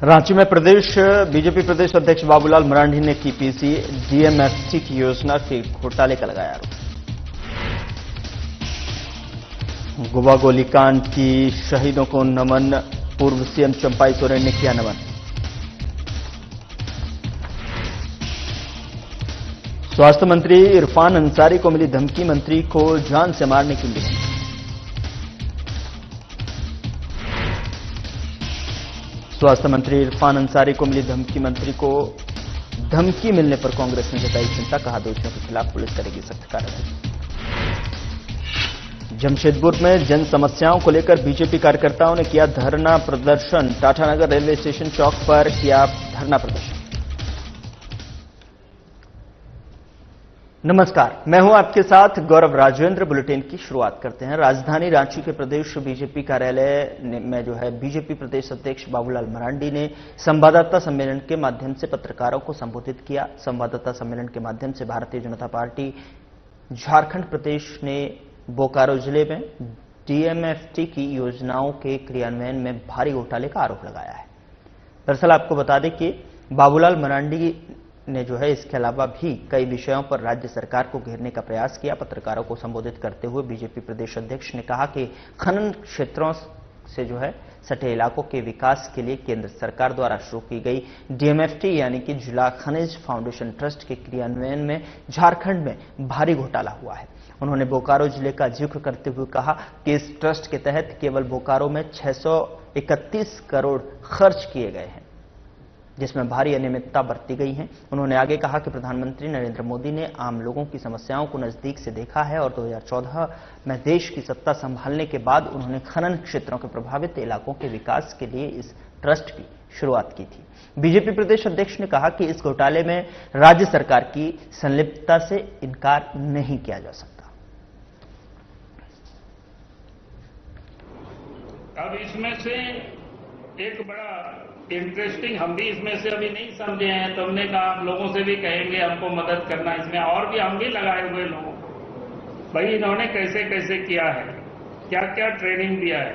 रांची में प्रदेश बीजेपी प्रदेश अध्यक्ष बाबूलाल मरांडी ने की पीसी डीएमएफटी की योजना के घोटाले का लगाया आरोप। गोवा गोलीकांड की शहीदों को नमन, पूर्व सीएम चंपाई सोरेन ने किया नमन। स्वास्थ्य मंत्री इरफान अंसारी को मिली धमकी, मंत्री को जान से मारने की मिली। स्वास्थ्य मंत्री इरफान अंसारी को मिली धमकी, मंत्री को धमकी मिलने पर कांग्रेस ने जताई चिंता, कहा दोषियों के खिलाफ पुलिस करेगी सख्त कार्रवाई। जमशेदपुर में जन समस्याओं को लेकर बीजेपी कार्यकर्ताओं ने किया धरना प्रदर्शन, टाटानगर रेलवे स्टेशन चौक पर किया धरना प्रदर्शन। नमस्कार, मैं हूं आपके साथ गौरव राजेंद्र। बुलेटिन की शुरुआत करते हैं। राजधानी रांची के प्रदेश बीजेपी कार्यालय में बीजेपी प्रदेश अध्यक्ष बाबूलाल मरांडी ने संवाददाता सम्मेलन के माध्यम से पत्रकारों को संबोधित किया। संवाददाता सम्मेलन के माध्यम से भारतीय जनता पार्टी झारखंड प्रदेश ने बोकारो जिले में डीएमएफटी की योजनाओं के क्रियान्वयन में भारी घोटाले का आरोप लगाया है। दरअसल आपको बता दें कि बाबूलाल मरांडी ने इसके अलावा भी कई विषयों पर राज्य सरकार को घेरने का प्रयास किया। पत्रकारों को संबोधित करते हुए बीजेपी प्रदेश अध्यक्ष ने कहा कि खनन क्षेत्रों से सटे इलाकों के विकास के लिए केंद्र सरकार द्वारा शुरू की गई डीएमएफटी यानी कि जिला खनिज फाउंडेशन ट्रस्ट के क्रियान्वयन में झारखंड में भारी घोटाला हुआ है। उन्होंने बोकारो जिले का जिक्र करते हुए कहा कि इस ट्रस्ट के तहत केवल बोकारो में 631 करोड़ खर्च किए गए हैं, जिसमें भारी अनियमितता बरती गई है। उन्होंने आगे कहा कि प्रधानमंत्री नरेंद्र मोदी ने आम लोगों की समस्याओं को नजदीक से देखा है और 2014 में देश की सत्ता संभालने के बाद उन्होंने खनन क्षेत्रों के प्रभावित इलाकों के विकास के लिए इस ट्रस्ट की शुरुआत की थी। बीजेपी प्रदेश अध्यक्ष ने कहा कि इस घोटाले में राज्य सरकार की संलिप्तता से इनकार नहीं किया जा सकता। अब इसमें से एक बड़ा इंटरेस्टिंग, हम भी इसमें से अभी नहीं समझे हैं, तो हमने कहा आप लोगों से भी कहेंगे हमको मदद करना इसमें, और भी हम भी लगाए हुए लोगों को भाई इन्होंने कैसे कैसे किया है, क्या क्या ट्रेनिंग दिया है।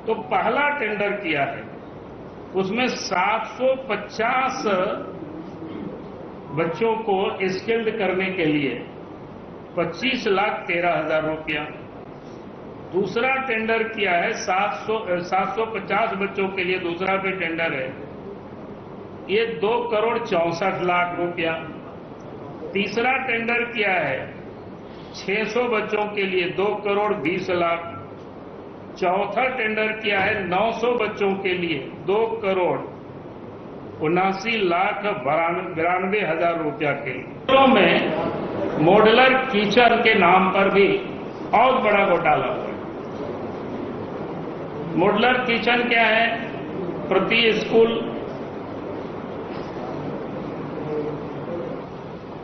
तो पहला टेंडर किया है, उसमें 750 बच्चों को स्किल्ड करने के लिए 25,13,000 रुपया। दूसरा टेंडर किया है 750 बच्चों के लिए, दूसरा भी टेंडर है, ये 2,64,00,000 रुपया। तीसरा टेंडर किया है 600 बच्चों के लिए 2,20,00,000। चौथा टेंडर किया है 900 बच्चों के लिए 2,79,92,000 रुपया के लिए। तो में मॉड्यूलर किचन के नाम पर भी बहुत बड़ा घोटाला हुआ। मॉड्यूलर किचन क्या है? प्रति स्कूल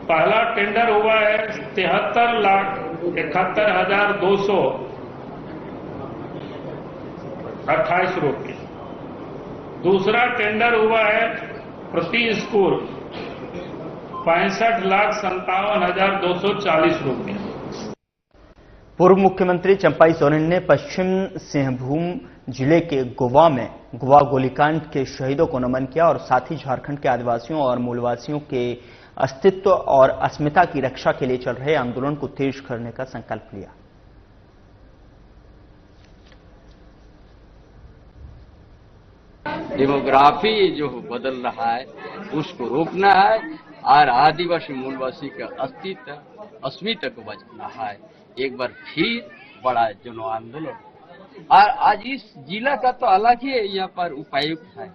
पहला टेंडर हुआ है 73,71,228 रुपये। दूसरा टेंडर हुआ है प्रति स्कूल 65,57,240 रुपये। पूर्व मुख्यमंत्री चंपाई सोरेन ने पश्चिम सिंहभूम जिले के गोवा में गोवा गोलीकांड के शहीदों को नमन किया और साथ ही झारखंड के आदिवासियों और मूलवासियों के अस्तित्व और अस्मिता की रक्षा के लिए चल रहे आंदोलन को तेज करने का संकल्प लिया। डेमोग्राफी जो बदल रहा है उसको रोकना है और आदिवासी मूलवासी का अस्तित्व अस्मिता को बचाना है। एक बार फिर बड़ा जन आंदोलन। और आज इस जिला का तो अलग ही यहाँ पर उपायुक्त है।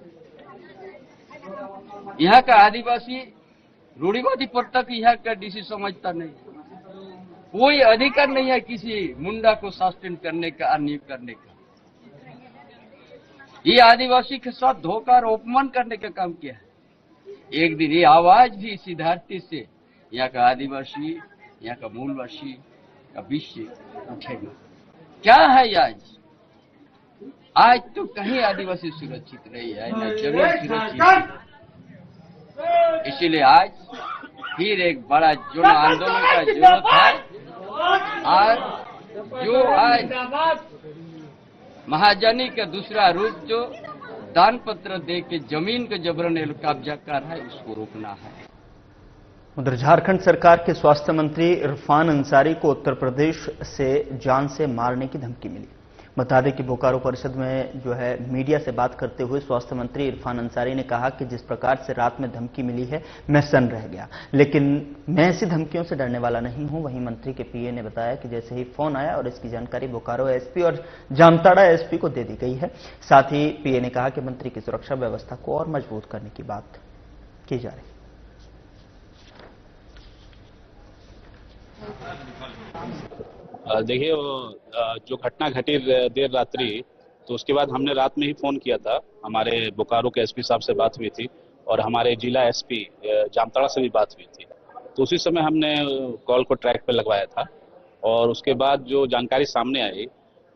यहाँ का आदिवासी रूढ़िवादी पर तक यहाँ का डीसी समझता नहीं, कोई अधिकार नहीं है किसी मुंडा को सस्पेंड करने का और नियुक्त करने का। ये आदिवासी के साथ धोखा और अपमान करने का काम किया है। एक दिन ये आवाज भी सिद्धार्थी से यहाँ का आदिवासी, यहाँ का मूलवासी का विषय उठेगा। क्या है आज तो कहीं आदिवासी सुरक्षित नहीं है, न जमीन सुरक्षित। इसीलिए आज फिर एक बड़ा जन आंदोलन का जरूरत है। और जो आज महाजनी का दूसरा रूप जो दान पत्र दे के जमीन के जबरन कब्जा कर रहा है, इसको रोकना है। उधर झारखंड सरकार के स्वास्थ्य मंत्री इरफान अंसारी को उत्तर प्रदेश से जान से मारने की धमकी मिली। बता दें कि बोकारो परिषद में जो है मीडिया से बात करते हुए स्वास्थ्य मंत्री इरफान अंसारी ने कहा कि जिस प्रकार से रात में धमकी मिली है मैं सन्न रह गया, लेकिन मैं ऐसी धमकियों से डरने वाला नहीं हूं। वहीं मंत्री के पीए ने बताया कि जैसे ही फोन आया और इसकी जानकारी बोकारो एसपी और जामताड़ा एसपी को दे दी गई है। साथ ही पीए ने कहा कि मंत्री की सुरक्षा व्यवस्था को और मजबूत करने की बात की जा रही है। देखिए, जो घटना घटी देर रात्रि, तो उसके बाद हमने रात में ही फोन किया था। हमारे बोकारो के एसपी साहब से बात हुई थी और हमारे जिला एसपी जामताड़ा से भी बात हुई थी। तो उसी समय हमने कॉल को ट्रैक पे लगवाया था और उसके बाद जो जानकारी सामने आई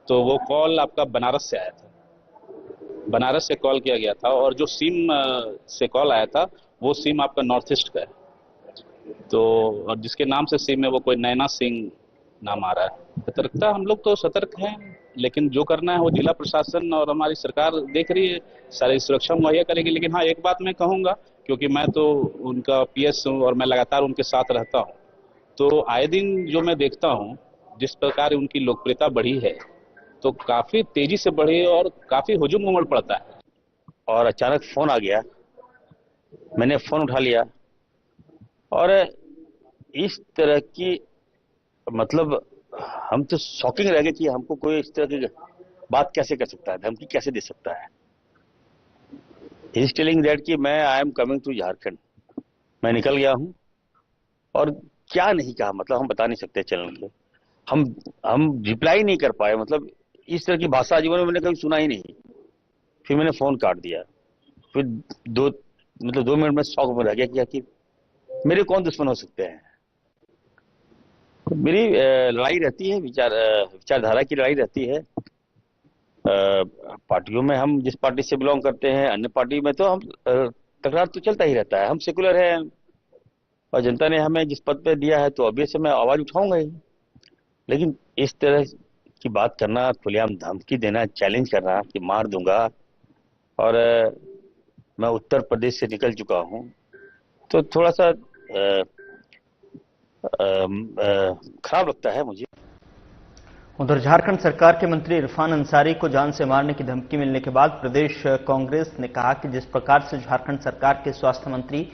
तो वो कॉल आपका बनारस से आया था। बनारस से कॉल किया गया था और जो सिम से कॉल आया था वो सिम आपका नॉर्थ ईस्ट का है, तो और जिसके नाम से सिम है वो कोई नैना सिंह नाम आ रहा है। सतर्कता, हम लोग तो सतर्क हैं, लेकिन जो करना है वो जिला प्रशासन और हमारी सरकार देख रही है, सारी सुरक्षा मुहैया करेगी। लेकिन हाँ, एक बात मैं कहूंगा, क्योंकि मैं तो उनका पीएस हूं और मैं लगातार उनके साथ रहता हूं, तो आए दिन जो मैं देखता हूं जिस प्रकार उनकी लोकप्रियता बढ़ी है, तो काफी तेजी से बढ़ी और काफी हुजूम उमड़ पड़ता है। और अचानक फोन आ गया, मैंने फोन उठा लिया और इस तरह की मतलब हम तो शॉकिंग रह गए कि हमको कोई इस तरह की बात कैसे कर सकता है, धमकी कैसे दे सकता है। ही इज टेलिंग दैट कि मैं I am coming to Jharkhand, मैं निकल गया हूं। और क्या नहीं कहा, मतलब हम बता नहीं सकते चैनल पे। हम रिप्लाई नहीं कर पाए, मतलब इस तरह की भाषा जीवन में मैंने कभी सुना ही नहीं। फिर मैंने फोन काट दिया। फिर दो मिनट में शॉक में रह गया कि आखिर मेरे कौन दुश्मन हो सकते हैं। मेरी लड़ाई रहती है, विचारधारा की लड़ाई रहती है। पार्टियों में हम जिस पार्टी से बिलोंग करते हैं, अन्य पार्टी में तो हम तकरार तो चलता ही रहता है। हम सेकुलर हैं और जनता ने हमें जिस पद पे दिया है तो ऑब्वियसली मैं आवाज उठाऊंगा ही। लेकिन इस तरह की बात करना, खुलेआम धमकी देना, चैलेंज करना कि मार दूंगा, और मैं उत्तर प्रदेश से निकल चुका हूं, तो थोड़ा सा खराब लगता है मुझे। उधर झारखंड सरकार के मंत्री इरफान अंसारी को जान से मारने की धमकी मिलने के बाद प्रदेश कांग्रेस ने कहा कि जिस प्रकार से झारखंड सरकार के स्वास्थ्य मंत्री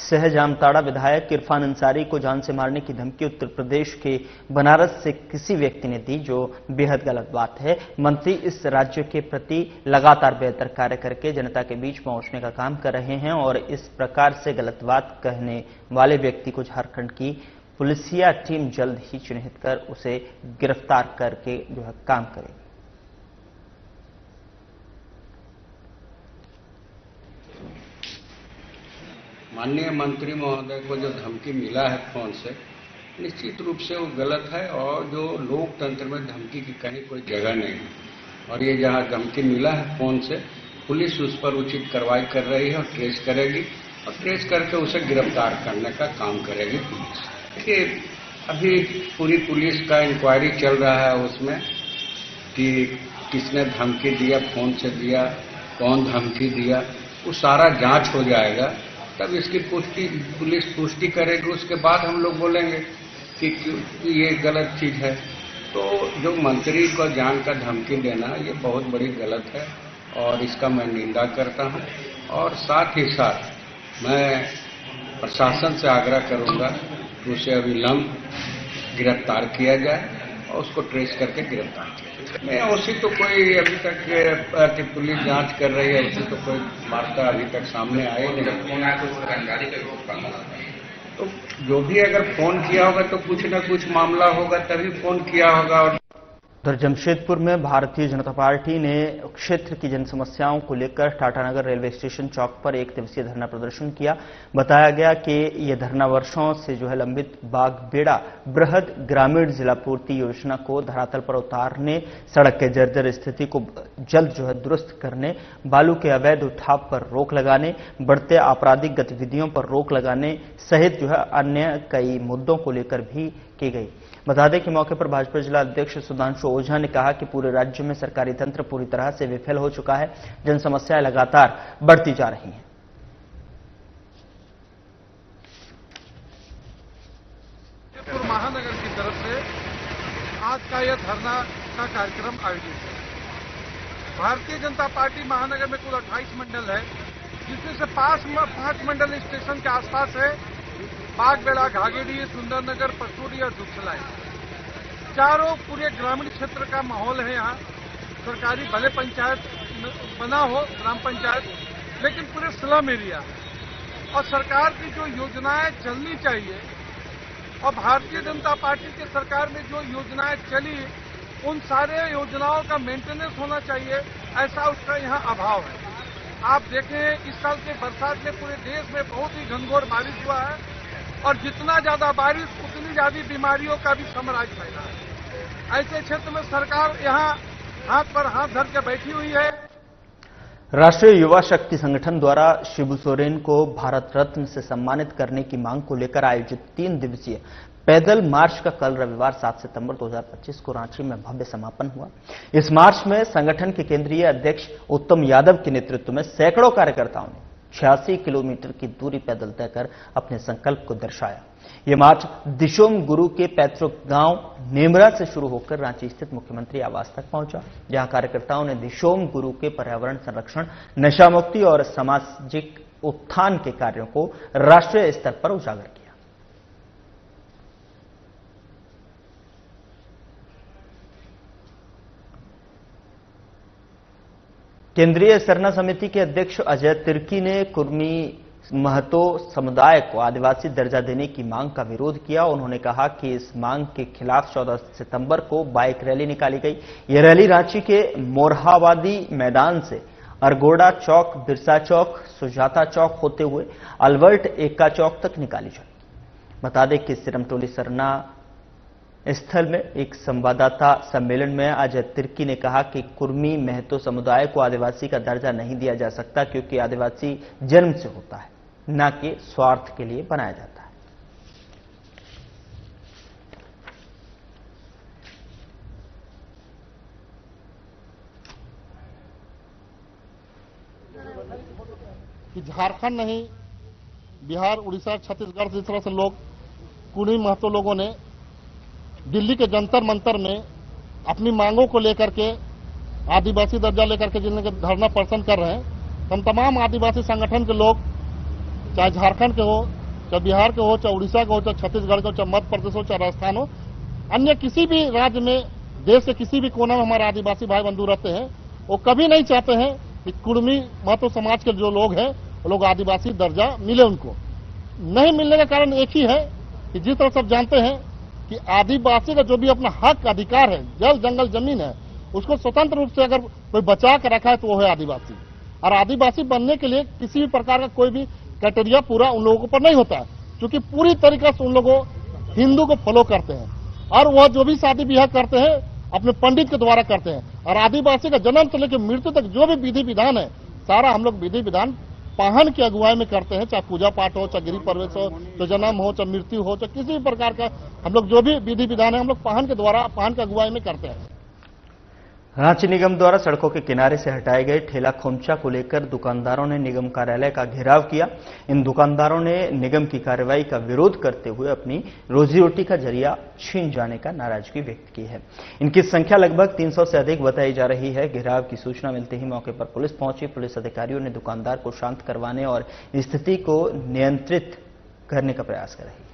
सह जामताड़ा विधायक इरफान अंसारी को जान से मारने की धमकी उत्तर प्रदेश के बनारस से किसी व्यक्ति ने दी, जो बेहद गलत बात है। मंत्री इस राज्य के प्रति लगातार बेहतर कार्य करके जनता के बीच पहुंचने का काम कर रहे हैं और इस प्रकार से गलत बात कहने वाले व्यक्ति को झारखंड की पुलिसिया टीम जल्द ही चिन्हित कर उसे गिरफ्तार करके जो है काम करेगी। माननीय मंत्री महोदय को जो धमकी मिला है फोन से, निश्चित रूप से वो गलत है और जो लोकतंत्र में धमकी की कहीं कोई जगह नहीं है। और ये जहां धमकी मिला है फोन से, पुलिस उस पर उचित कार्रवाई कर रही है और ट्रेस करेगी और ट्रेस करके उसे गिरफ्तार करने का काम करेगी पुलिस। देखिए, अभी पूरी पुलिस का इंक्वायरी चल रहा है उसमें कि किसने धमकी दिया, फोन से दिया, कौन धमकी दिया, वो सारा जांच हो जाएगा। तब इसकी पुलिस पुष्टि करेगी, उसके बाद हम लोग बोलेंगे कि ये गलत चीज है। तो जो मंत्री को जान का धमकी देना, ये बहुत बड़ी गलत है और इसका मैं निंदा करता हूं। और साथ ही साथ मैं प्रशासन से आग्रह करूंगा कि उसे अविलंब गिरफ्तार किया जाए और उसको ट्रेस करके गिरफ्तार किया जाए। नहीं, उसी तो कोई अभी तक कि पुलिस जांच कर रही है, उसी तो कोई वार्ता अभी तक सामने आई नहीं। तो जो भी अगर फोन किया होगा तो कुछ न कुछ मामला होगा, तभी फोन किया होगा। और उधर जमशेदपुर में भारतीय जनता पार्टी ने क्षेत्र की जन समस्याओं को लेकर टाटानगर रेलवे स्टेशन चौक पर एक दिवसीय धरना प्रदर्शन किया। बताया गया कि यह धरना वर्षों से जो है लंबित बागबेड़ा बृहद ग्रामीण जिला पूर्ति योजना को धरातल पर उतारने, सड़क के जर्जर स्थिति को जल्द जो है दुरुस्त करने, बालू के अवैध उठाव पर रोक लगाने, बढ़ते आपराधिक गतिविधियों पर रोक लगाने सहित जो है अन्य कई मुद्दों को लेकर भी की गई। बता दें कि मौके पर भाजपा जिला अध्यक्ष सुधांशु ओझा ने कहा कि पूरे राज्य में सरकारी तंत्र पूरी तरह से विफल हो चुका है। जन समस्याएं लगातार बढ़ती जा रही हैं। महानगर की तरफ से आज का यह धरना का कार्यक्रम आयोजित है। भारतीय जनता पार्टी महानगर में कुल 28 मंडल है, जिसमें से 5 मंडल स्टेशन के आसपास है। बागबेड़ा, घाघेड़ी, सुंदरनगर, पसूरी और दुधसलाई, चारों पूरे ग्रामीण क्षेत्र का माहौल है। यहाँ सरकारी भले पंचायत बना हो, ग्राम पंचायत, लेकिन पूरे स्लम एरिया है। और सरकार की जो योजनाएं चलनी चाहिए और भारतीय जनता पार्टी की सरकार में जो योजनाएं चली, उन सारे योजनाओं का मेंटेनेंस होना चाहिए, ऐसा उसका यहाँ अभाव है। आप देखें, इस साल के बरसात में पूरे देश में बहुत ही घनघोर बारिश हुआ है और जितना ज्यादा बारिश उतनी ज्यादा बीमारियों का भी साम्राज्य फैला है। ऐसे क्षेत्र में सरकार यहाँ हाथ पर हाथ धर के बैठी हुई है। राष्ट्रीय युवा शक्ति संगठन द्वारा शिबू सोरेन को भारत रत्न से सम्मानित करने की मांग को लेकर आयोजित 3 दिवसीय पैदल मार्च का कल रविवार 7 सितंबर 2025 को रांची में भव्य समापन हुआ। इस मार्च में संगठन के केंद्रीय अध्यक्ष उत्तम यादव के नेतृत्व में सैकड़ों कार्यकर्ताओं ने 86 किलोमीटर की दूरी पैदल तय कर अपने संकल्प को दर्शाया। यह मार्च दिशोम गुरु के पैतृक गांव नेमरा से शुरू होकर रांची स्थित मुख्यमंत्री आवास तक पहुंचा, जहां कार्यकर्ताओं ने दिशोम गुरु के पर्यावरण संरक्षण, नशा मुक्ति और सामाजिक उत्थान के कार्यों को राष्ट्रीय स्तर पर उजागर किया। केंद्रीय सरना समिति के अध्यक्ष अजय तिर्की ने कुर्मी महतो समुदाय को आदिवासी दर्जा देने की मांग का विरोध किया। उन्होंने कहा कि इस मांग के खिलाफ 14 सितंबर को बाइक रैली निकाली गई। यह रैली रांची के मोरहाबादी मैदान से अरगोड़ा चौक, बिरसा चौक, सुजाता चौक होते हुए अल्बर्ट एक्का चौक तक निकाली जाएगी। बता दें कि सिरमटोली सरना स्थल में एक संवाददाता सम्मेलन में अजय तिर्की ने कहा कि कुर्मी महतो समुदाय को आदिवासी का दर्जा नहीं दिया जा सकता, क्योंकि आदिवासी जन्म से होता है, न कि स्वार्थ के लिए बनाया जाता है। कि झारखंड नहीं, बिहार, उड़ीसा, छत्तीसगढ़ जिस तरह से लोग कुर्मी महतो लोगों ने दिल्ली के जंतर मंतर में अपनी मांगों को लेकर के आदिवासी दर्जा लेकर के जिनके धरना प्रदर्शन कर रहे हैं, हम तमाम आदिवासी संगठन के लोग, चाहे झारखंड के हो, चाहे बिहार के हो, चाहे उड़ीसा के हो, चाहे छत्तीसगढ़ के हो, चाहे मध्य प्रदेश हो, चाहे राजस्थान हो, अन्य किसी भी राज्य में, देश के किसी भी कोना में हमारे आदिवासी भाई बंधु रहते हैं, वो कभी नहीं चाहते हैं कि कुर्मी महतो समाज के जो लोग हैं वो लोग आदिवासी दर्जा मिले। उनको नहीं मिलने का कारण एक ही है कि जिस तरह सब जानते हैं कि आदिवासी का जो भी अपना हक अधिकार है, जल जंगल जमीन है, उसको स्वतंत्र रूप से अगर कोई बचा कर रखा है तो वो है आदिवासी। और आदिवासी बनने के लिए किसी भी प्रकार का कोई भी क्राइटेरिया पूरा उन लोगों पर नहीं होता है, क्योंकि पूरी तरीके से उन लोगों हिंदू को फॉलो करते हैं और वह जो भी शादी ब्याह करते हैं अपने पंडित के द्वारा करते हैं। और आदिवासी का जन्म से लेकर मृत्यु तक जो भी विधि विधान है, सारा हम लोग विधि विधान पाहन की अगुवाई में करते हैं, चाहे पूजा पाठ हो, चाहे गिरी प्रवेश हो, चाहे जन्म हो, चाहे मृत्यु हो, चाहे किसी भी प्रकार का हम लोग जो भी विधि विधान है हम लोग पाहन के द्वारा, पाहन की अगुवाई में करते हैं। रांची निगम द्वारा सड़कों के किनारे से हटाए गए ठेला खोमचा को लेकर दुकानदारों ने निगम कार्यालय का घेराव किया। इन दुकानदारों ने निगम की कार्रवाई का विरोध करते हुए अपनी रोजी रोटी का जरिया छीन जाने का नाराजगी व्यक्त की है। इनकी संख्या लगभग 300 से अधिक बताई जा रही है। घेराव की सूचना मिलते ही मौके पर पुलिस पहुंची। पुलिस अधिकारियों ने दुकानदार को शांत करवाने और स्थिति को नियंत्रित करने का प्रयास कर रही है।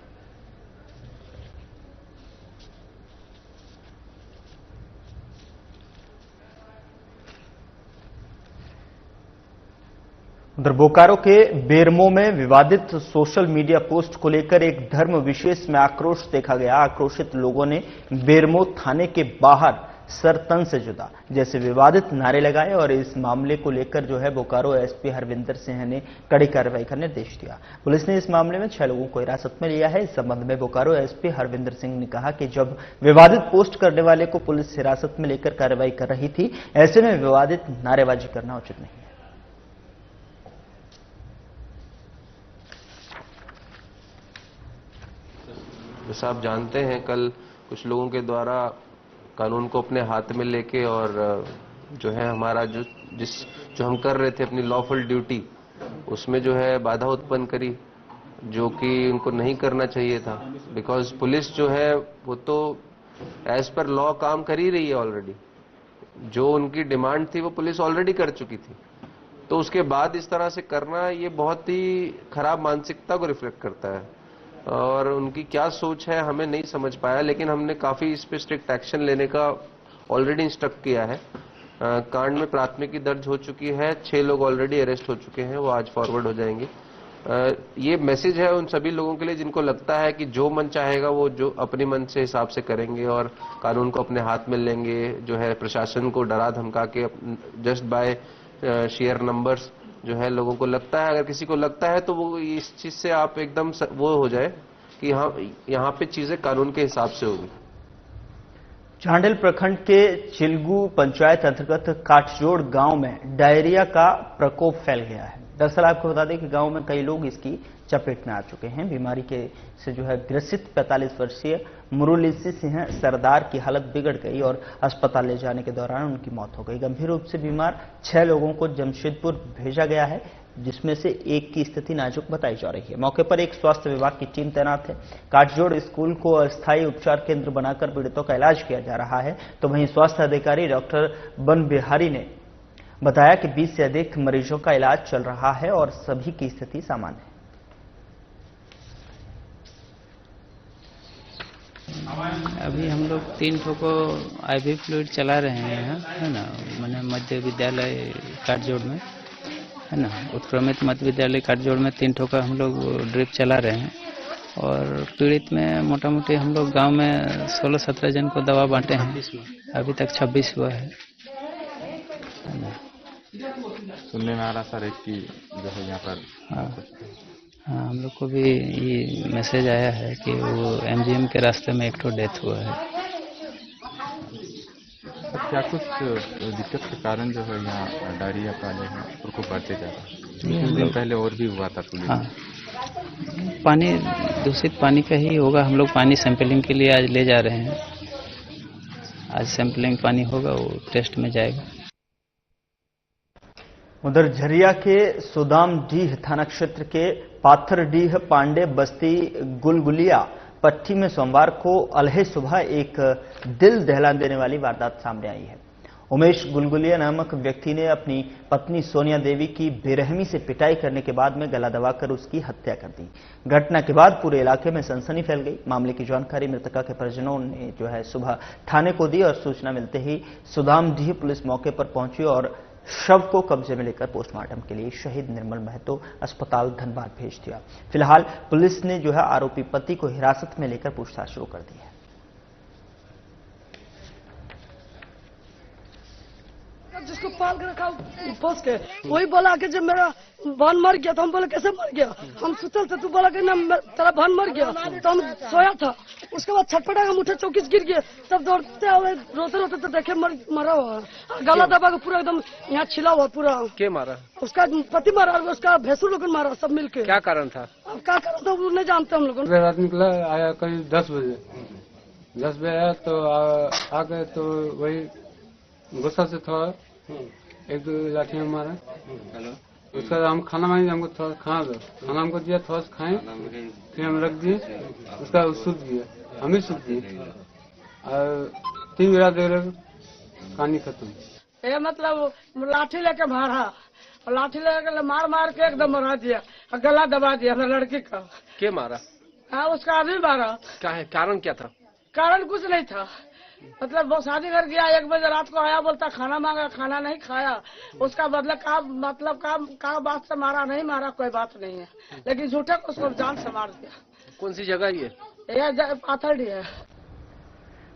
उधर बोकारो के बेरमो में विवादित सोशल मीडिया पोस्ट को लेकर एक धर्म विशेष में आक्रोश देखा गया। आक्रोशित लोगों ने बेरमो थाने के बाहर सर तन से जुदा जैसे विवादित नारे लगाए और इस मामले को लेकर जो है बोकारो एसपी हरविंदर सिंह ने कड़ी कार्रवाई का निर्देश दिया। पुलिस ने इस मामले में 6 लोगों को हिरासत में लिया है। इस संबंध में बोकारो एसपी हरविंदर सिंह ने कहा कि जब विवादित पोस्ट करने वाले को पुलिस हिरासत में लेकर कार्रवाई कर रही थी, ऐसे में विवादित नारेबाजी करना उचित नहीं है। जैसा आप जानते हैं, कल कुछ लोगों के द्वारा कानून को अपने हाथ में लेके और जो है हमारा जो हम कर रहे थे अपनी लॉफुल ड्यूटी उसमें जो है बाधा उत्पन्न करी, जो कि उनको नहीं करना चाहिए था। बिकॉज पुलिस जो है वो तो एज पर लॉ काम कर ही रही है ऑलरेडी। जो उनकी डिमांड थी वो पुलिस ऑलरेडी कर चुकी थी, तो उसके बाद इस तरह से करना ये बहुत ही खराब मानसिकता को रिफ्लेक्ट करता है। और उनकी क्या सोच है हमें नहीं समझ पाया, लेकिन हमने काफी इस पे स्ट्रिक्ट एक्शन लेने का ऑलरेडी इंस्ट्रक्ट किया है। कांड में प्राथमिकी दर्ज हो चुकी है, 6 लोग ऑलरेडी अरेस्ट हो चुके हैं, वो आज फॉरवर्ड हो जाएंगे। ये मैसेज है उन सभी लोगों के लिए जिनको लगता है कि जो मन चाहेगा वो जो अपने मन से हिसाब से करेंगे और कानून को अपने हाथ में लेंगे, जो है प्रशासन को डरा धमका के जस्ट बाय शेयर नंबर्स जो है लोगों को लगता है, अगर किसी को लगता है तो वो इस चीज से आप एकदम वो हो जाए कि यहाँ पे चीजें कानून के हिसाब से होगी। चांडिल प्रखंड के चिलगू पंचायत अंतर्गत काठजोड़ गांव में डायरिया का प्रकोप फैल गया है। दरअसल आपको बता दें कि गांव में कई लोग इसकी चपेट में आ चुके हैं। बीमारी से जो है ग्रसित 45 वर्षीय मुरली सिंह सरदार की हालत बिगड़ गई और अस्पताल ले जाने के दौरान उनकी मौत हो गई। गंभीर रूप से बीमार 6 लोगों को जमशेदपुर भेजा गया है, जिसमें से एक की स्थिति नाजुक बताई जा रही है। मौके पर एक स्वास्थ्य विभाग की टीम तैनात है। काठजोड़ स्कूल को अस्थायी उपचार केंद्र बनाकर पीड़ितों का इलाज किया जा रहा है, तो वहीं स्वास्थ्य अधिकारी डॉक्टर बन बिहारी ने बताया कि 20 से अधिक मरीजों का इलाज चल रहा है और सभी की स्थिति सामान्य है। अभी हम लोग 3 ठो को आईवी फ्लूइड चला रहे हैं, है ना, मैंने मध्य विद्यालय काठजोड़ में, है ना, उत्क्रमित मध्य विद्यालय काठजोड़ में 3 ठो का हम लोग ड्रिप चला रहे हैं। और पीड़ित में मोटा मोटी हम लोग गांव में 16-17 जन को दवा बांटे हैं, अभी तक 26 हुआ है ना। सुनने में आ रहा सर एक की जो है यहाँ पर हाँ, हम लोग को भी ये मैसेज आया है कि वो एमजीएम के रास्ते में एक ठो डेथ हुआ है। क्या कुछ दिक्कत के कारण जो है यहाँ डायरिया का जो है प्रकोप बढ़ते जा रहा है? कुछ दिन पहले और भी हुआ था पुलिस। हाँ, पानी दूषित पानी का ही होगा। हम लोग पानी सैंपलिंग के लिए आज ले जा रहे हैं। आज सैंपलिंग पानी होगा, वो टेस्ट में जाएगा। उधर झरिया के सुदामडीह थाना क्षेत्र के पाथरडीह पांडे बस्ती गुलगुलिया पट्टी में सोमवार को अलहे सुबह एक दिल दहला देने वाली वारदात सामने आई है। उमेश गुलगुलिया नामक व्यक्ति ने अपनी पत्नी सोनिया देवी की बेरहमी से पिटाई करने के बाद में गला दबाकर उसकी हत्या कर दी। घटना के बाद पूरे इलाके में सनसनी फैल गई। मामले की जानकारी मृतका के परिजनों ने जो है सुबह थाने को दी और सूचना मिलते ही सुदामडीह पुलिस मौके पर पहुंची और शव को कब्जे में लेकर पोस्टमार्टम के लिए शहीद निर्मल महतो अस्पताल धनबाद भेज दिया। फिलहाल पुलिस ने जो है आरोपी पति को हिरासत में लेकर पूछताछ शुरू कर दी है। जिसको पाल कर रखा फंस के वही बोला कि जब मेरा बहन मर गया तो हम बोले कैसे मर गया, हम सुतल थे, तू बोला कि ना तेरा बहन मर गया, तो हम सोया था। उसके बाद छटपटा हम उठे, चौकी से गिर गए, तब दौड़ते हुए रोते रोते तो देखे मरा हुआ, गला दबा के पूरा एकदम यहाँ छिला हुआ पूरा। के मारा? उसका पति मारा, उसका भैंसुर लोग मारा, सब मिलके। क्या कारण था? अब क्या कारण था वो नहीं जानते हम लोग। रात निकला, आया करीब 10 बजे आया तो आ गए तो वही गुस्सा से थोड़ा 1-2 लाठी में मारा। उसका हम खाना मांगे, हमको थोड़ा खाना दो, खाना हमको दिया, थोड़ा सा खाए, फिर हम रख दिए। उसका सूख गया, हम ही सूख दिए और 3 गिरा दे रहे, कहानी खत्म। ये मतलब लाठी लेके मारा और लाठी लेके मार के एकदम मरा दिया और गला दबा दिया लड़की का। के मारा? हाँ, उसका आदमी मारा। क्या है कारण? क्या था कारण? कुछ नहीं था, मतलब वो शादी घर गया, 1 बजे रात को आया, बोलता खाना मांगा, खाना नहीं खाया। उसका बदला का बात से मारा, नहीं मारा कोई बात नहीं है, लेकिन झूठे को उसको जान से मार दिया। कौन सी जगह ये पाथरडी है।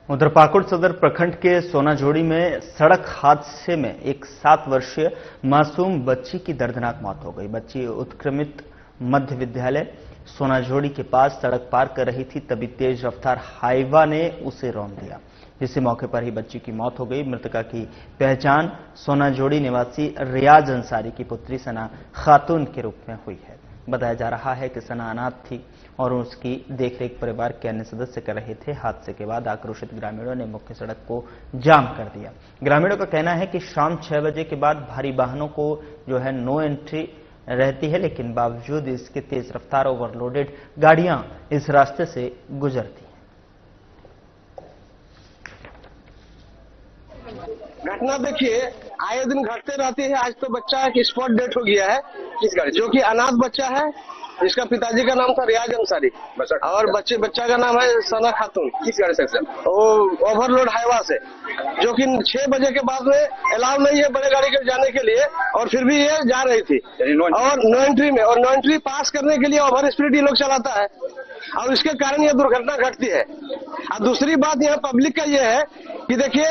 उधर पाकुड़ सदर प्रखंड के सोनाझोड़ी में सड़क हादसे में एक 7 वर्षीय मासूम बच्ची की दर्दनाक मौत हो गई। बच्ची उत्क्रमित मध्य विद्यालय सोनाझोड़ी के पास सड़क पार कर रही थी, तभी तेज रफ्तार हाईवा ने उसे रौंद दिया, जिससे मौके पर ही बच्ची की मौत हो गई। मृतका की पहचान सोनाझोड़ी निवासी रियाज अंसारी की पुत्री सना खातून के रूप में हुई है। बताया जा रहा है कि सना अनाथ थी, और उसकी देखरेख परिवार के अन्य सदस्य कर रहे थे। हादसे के बाद आक्रोशित ग्रामीणों ने मुख्य सड़क को जाम कर दिया। ग्रामीणों का कहना है कि शाम 6 बजे के बाद भारी वाहनों को जो है नो एंट्री रहती है, लेकिन बावजूद इसके तेज रफ्तार ओवरलोडेड गाड़ियां इस रास्ते से गुजरती हैं। घटना देखिए आए दिन घटते रहती है। आज तो बच्चा की स्पॉट डेथ हो गया है, जो कि अनाथ बच्चा है, जिसका पिताजी का नाम था रियाज अंसारी और बच्चा का नाम है सना खातून। किस गाड़ी से? वो ओवरलोड हाईवा से, जो कि 6 बजे के बाद में अलाउ नहीं है बड़े गाड़ी के जाने के लिए, और फिर भी ये जा रही थी और नो एंट्री में, और नो एंट्री पास करने के लिए ओवर स्पीड ये लोग चलाता है और इसके कारण यह दुर्घटना घटती है। और दूसरी बात यहाँ पब्लिक का ये है कि देखिए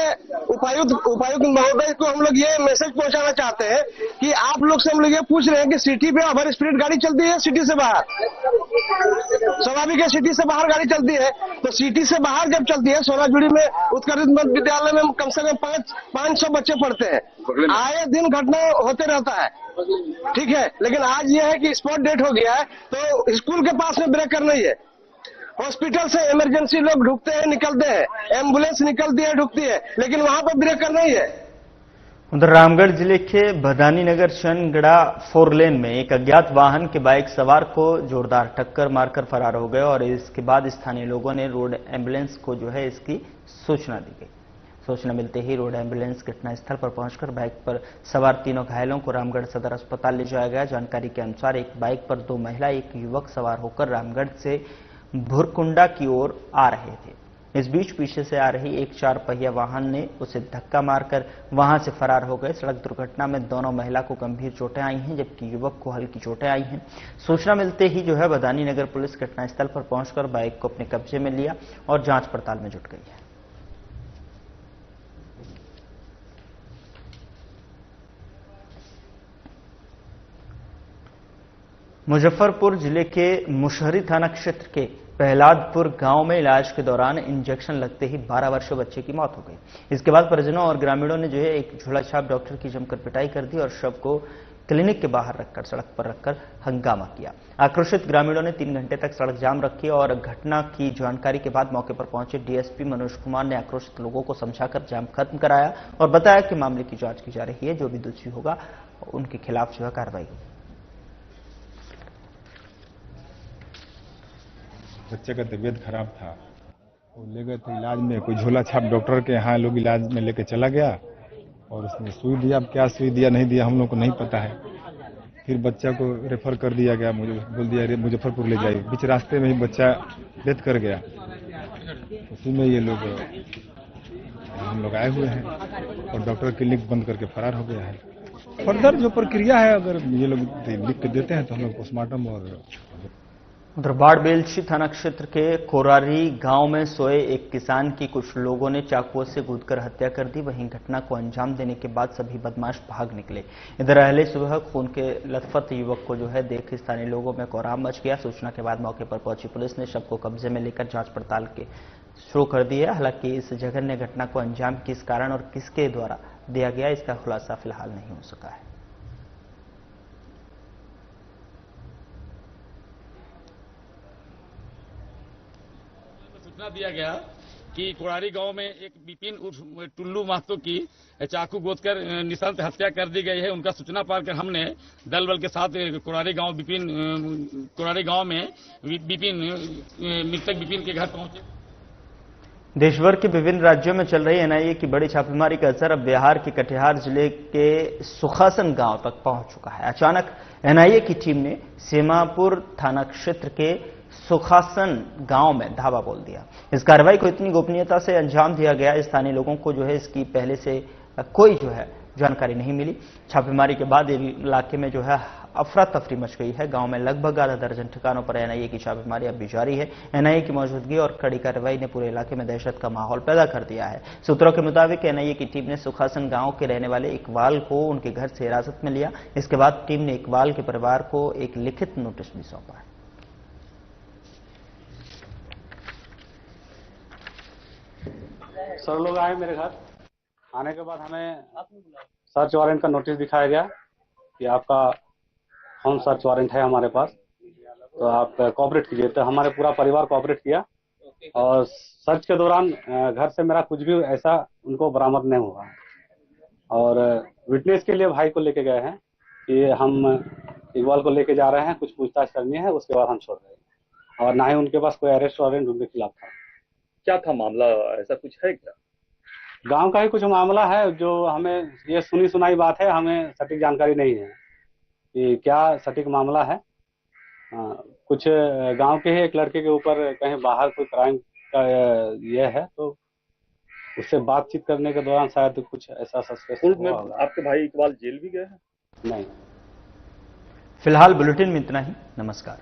उपायुक्त महोदय को हम लोग ये मैसेज पहुंचाना चाहते हैं कि आप लोग से हम लोग ये पूछ रहे हैं कि सिटी पे ओवर स्पीड गाड़ी चलती है, सिटी से बाहर स्वाभाविक है, सिटी से बाहर गाड़ी चलती है, तो सिटी से बाहर जब चलती है, सोनाजुड़ी में उत्कर्ष मध्य विद्यालय में कम से कम 500 बच्चे पढ़ते हैं, आए दिन घटना होते रहता है, ठीक है। लेकिन आज ये है कि स्पॉट डेट हो गया है, तो स्कूल के पास में ब्रेकर नहीं है, हॉस्पिटल से इमरजेंसी लोग ढुकते हैं निकलते हैं, एम्बुलेंस निकलती है ढुकती है, लेकिन वहां पर ब्रेकर नहीं है। उधर रामगढ़ जिले के भदानी नगर चनगड़ा 4 लेन में एक अज्ञात वाहन के बाइक सवार को जोरदार टक्कर मारकर फरार हो गए और इसके बाद स्थानीय लोगों ने रोड एम्बुलेंस को जो है इसकी सूचना दी गई। सूचना मिलते ही रोड एम्बुलेंस घटनास्थल पर पहुंचकर बाइक पर सवार तीनों घायलों को रामगढ़ सदर अस्पताल ले जाया गया। जानकारी के अनुसार एक बाइक पर 2 महिला एक युवक सवार होकर रामगढ़ से भुरकुंडा की ओर आ रहे थे। इस बीच पीछे से आ रही एक 4 पहिया वाहन ने उसे धक्का मारकर वहां से फरार हो गए। सड़क दुर्घटना में दोनों महिला को गंभीर चोटें आई हैं, जबकि युवक को हल्की चोटें आई हैं। सूचना मिलते ही जो है भदानी नगर पुलिस घटनास्थल पर पहुंचकर बाइक को अपने कब्जे में लिया और जांच पड़ताल में जुट गई है। मुजफ्फरपुर जिले के मुशहरी थाना क्षेत्र के प्रहलादपुर गांव में इलाज के दौरान इंजेक्शन लगते ही 12 वर्षीय बच्चे की मौत हो गई। इसके बाद परिजनों और ग्रामीणों ने जो है एक झोला छाप डॉक्टर की जमकर पिटाई कर दी और शव को क्लिनिक के बाहर रखकर सड़क पर रखकर हंगामा किया। आक्रोशित ग्रामीणों ने 3 घंटे तक सड़क जाम रखी और घटना की जानकारी के बाद मौके पर पहुंचे डीएसपी मनोज कुमार ने आक्रोशित लोगों को समझाकर जाम खत्म कराया और बताया कि मामले की जांच की जा रही है, जो भी दोषी होगा उनके खिलाफ जो है कार्रवाई होगी। बच्चे का तबीयत खराब था, वो ले गए थे इलाज में, कोई झोला छाप डॉक्टर के यहाँ लोग इलाज में लेके चला गया और उसने सुई दिया। अब क्या सुई दिया नहीं दिया हम लोग को नहीं पता है। फिर बच्चा को रेफर कर दिया गया, मुझे बोल दिया मुजफ्फरपुर ले जाइए। बीच रास्ते में ही बच्चा डेथ कर गया। उसी में ये लोग हम लोग आए हुए हैं और डॉक्टर क्लिनिक बंद करके फरार हो गया है। फर्दर जो प्रक्रिया है अगर ये लोग लिख के देते हैं तो हम लोग पोस्टमार्टम और उधर बाड़बेलछी थाना क्षेत्र के कोरारी गांव में सोए एक किसान की कुछ लोगों ने चाकुओं से कूदकर हत्या कर दी। वहीं घटना को अंजाम देने के बाद सभी बदमाश भाग निकले। इधर अहले सुबह खून के लथपथ युवक को जो है देख स्थानीय लोगों में कोहराम मच गया। सूचना के बाद मौके पर पहुंची पुलिस ने शव को कब्जे में लेकर जांच पड़ताल के शुरू कर दी है। हालांकि इस जघन्य घटना को अंजाम किस कारण और किसके द्वारा दिया गया, इसका खुलासा फिलहाल नहीं हो सका है। सूचना दिया गया कि कोरारी गांव में एक विपिन उर्फ टुल्लू महतो की चाकू गोदकर निशंस हत्या कर दी गई है। उनका सूचना पाकर हमने दल बल के साथ कोरारी गांव में मृतक विपिन के घर पहुंचे। देश भर के विभिन्न राज्यों में चल रही एनआईए की बड़ी छापेमारी का असर अब बिहार के कटिहार जिले के सुखासन गांव तक पहुंच चुका है। अचानक एनआईए की टीम ने सीमापुर थाना क्षेत्र के सुखासन गांव में धावा बोल दिया। इस कार्रवाई को इतनी गोपनीयता से अंजाम दिया गया, स्थानीय लोगों को जो है इसकी पहले से कोई जो है जानकारी नहीं मिली। छापेमारी के बाद इलाके में जो है अफरा तफरी मच गई है। गांव में लगभग आधा दर्जन ठिकानों पर एनआईए की छापेमारी अब भी जारी है। एनआईए की मौजूदगी और कड़ी कार्रवाई ने पूरे इलाके में दहशत का माहौल पैदा कर दिया है। सूत्रों के मुताबिक एनआईए की टीम ने सुखासन गांव के रहने वाले इकबाल को उनके घर से हिरासत में लिया। इसके बाद टीम ने इकबाल के परिवार को एक लिखित नोटिस भी सौंपा है। सर लोग आए मेरे घर, आने के बाद हमें सर्च वारंट का नोटिस दिखाया गया कि आपका होम सर्च वारंट है हमारे पास। तो आप कोऑपरेट कीजिए। तो हमारे पूरा परिवार कोऑपरेट किया और सर्च के दौरान घर से मेरा कुछ भी ऐसा उनको बरामद नहीं हुआ। और विटनेस के लिए भाई को लेके गए हैं कि हम इकबाल को लेके जा रहे हैं, कुछ पूछताछ करनी है, उसके बाद हम छोड़ रहे हैं। और ना ही उनके पास कोई अरेस्ट वारंट उनके खिलाफ था। क्या था मामला, ऐसा कुछ है क्या? गांव का ही कुछ मामला है जो हमें ये सुनी सुनाई बात है, हमें सटीक जानकारी नहीं है कि क्या सटीक मामला है। कुछ गांव के ही एक लड़के के ऊपर कहीं बाहर कोई क्राइम का ये है, तो उससे बातचीत करने के दौरान शायद कुछ ऐसा सस्पेक्ट में आपके भाई इकबाल जेल भी गए हैं? नहीं। फिलहाल बुलेटिन में इतना ही। नमस्कार।